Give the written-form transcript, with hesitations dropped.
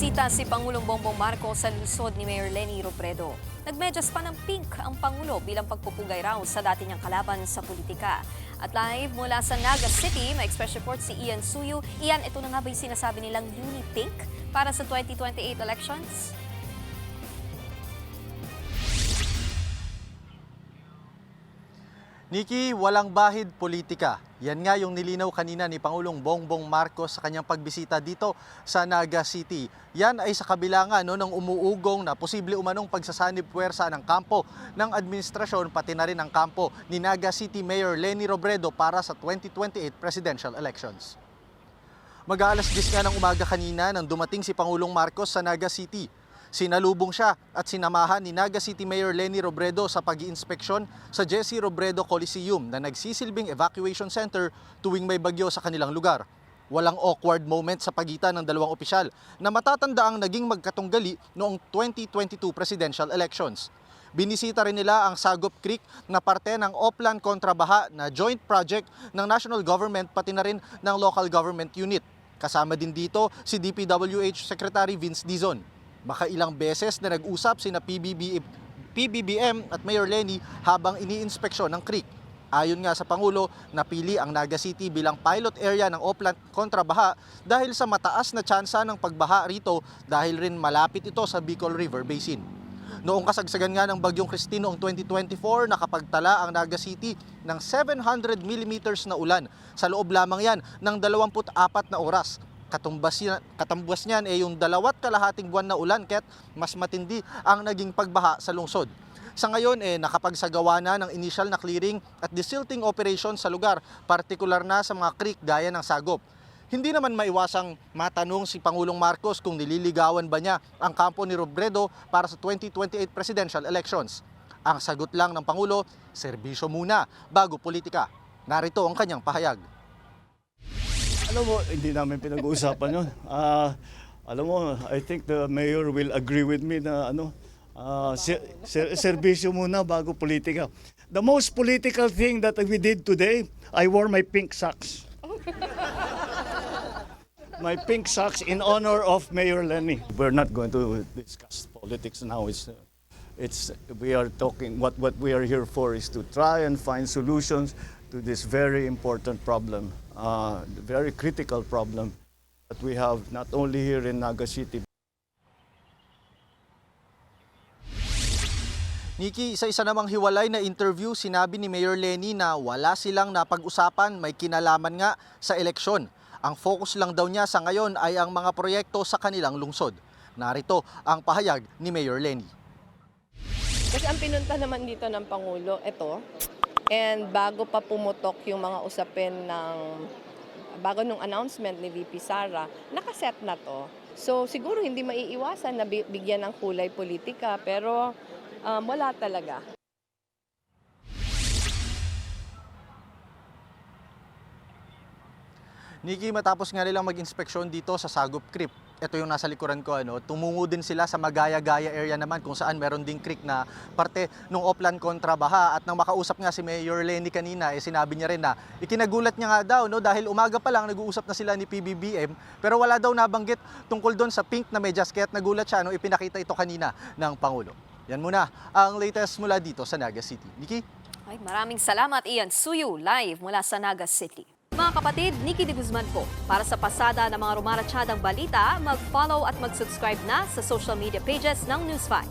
Bumisita si Pangulong Bongbong Marcos sa lungsod ni Mayor Leni Robredo. Nagmedyas pa ng pink ang Pangulo bilang pagpupugay raw sa dati niyang kalaban sa politika. At live mula sa Naga City, may express report si Ian Suyu. Ian, ito na nga ba yung sinasabi nilang uni-pink para sa 2028 elections? Nikki, walang bahid politika. Yan nga yung nilinaw kanina ni Pangulong Bongbong Marcos sa kanyang pagbisita dito sa Naga City. Yan ay sa kabila nga ng umuugong na posible umanong pagsasanib puwersa ng kampo ng administrasyon pati na rin ang kampo ni Naga City Mayor Leni Robredo para sa 2028 presidential elections. Mag-aalas 10 nga ng umaga kanina nang dumating si Pangulong Marcos sa Naga City. Sinalubong siya at sinamahan ni Naga City Mayor Leni Robredo sa pag-iinspeksyon sa Jesse Robredo Coliseum na nagsisilbing evacuation center tuwing may bagyo sa kanilang lugar. Walang awkward moment sa pagitan ng dalawang opisyal na matatanda ang naging magkatunggali noong 2022 presidential elections. Binisita rin nila ang Sagop Creek na parte ng Oplan Kontrabaha na joint project ng national government pati na rin ng local government unit. Kasama din dito si DPWH Secretary Vince Dizon. Baka ilang beses na nag-usap sina PBBM at Mayor Leni habang iniinspeksyon ng creek. Ayon nga sa Pangulo, napili ang Naga City bilang pilot area ng Oplan Kontrabaha dahil sa mataas na tsansa ng pagbaha rito dahil rin malapit ito sa Bicol River Basin. Noong kasagsagan nga ng Bagyong Christine noong 2024, nakapagtala ang Naga City ng 700 millimeters na ulan. Sa loob lamang yan ng 24 na oras. Katambas niyan ay yung 2.5 buwan na ulan kaya't mas matindi ang naging pagbaha sa lungsod. Sa ngayon nakapagsagawa na ng initial na clearing at desilting operation sa lugar, partikular na sa mga creek gaya ng Sagop. Hindi naman maiwasang matanong si Pangulong Marcos kung nililigawan ba niya ang kampo ni Robredo para sa 2028 presidential elections. Ang sagot lang ng Pangulo, serbisyo muna bago politika. Narito ang kanyang pahayag. Alam mo, hindi namin pinag-uusapan yun. Alam mo, I think the mayor will agree with me na serbisyo muna bago politika. The most political thing that we did today, I wore my pink socks. My pink socks in honor of Mayor Leni. We're not going to discuss politics now. We are talking, what we are here for is to try and find solutions to this very important problem, very critical problem that we have not only here in Naga City. Nikki, isa-isa namang hiwalay na interview, sinabi ni Mayor Leni na wala silang napag-usapan, may kinalaman nga sa eleksyon. Ang focus lang daw niya sa ngayon ay ang mga proyekto sa kanilang lungsod. Narito ang pahayag ni Mayor Leni. Kasi ang pinunta naman dito ng Pangulo, ito. And bago pa pumutok yung mga usapin bago nung announcement ni VP Sara, nakaset na to. So siguro hindi maiiwasan na bigyan ng kulay politika, pero wala talaga. Nikki, matapos nga nilang mag-inspeksyon dito sa Sagop Creek, ito yung nasa likuran ko, tumungo din sila sa Magaya-Gaya area naman kung saan meron ding creek na parte ng Oplan Kontrabaha. At nang makausap nga si Mayor Leni kanina, sinabi niya rin na ikinagulat niya nga daw dahil umaga pa lang nag-uusap na sila ni PBBM pero wala daw nabanggit tungkol doon sa pink na medyas kaya't nagulat siya nung ipinakita ito kanina ng Pangulo. Yan muna ang latest mula dito sa Naga City. Nikki? Ay, maraming salamat, Ian Suyu, live mula sa Naga City. Mga kapatid, Nikki de Guzman po. Para sa pasada ng mga rumaratsyadang balita, mag-follow at mag-subscribe na sa social media pages ng News 5.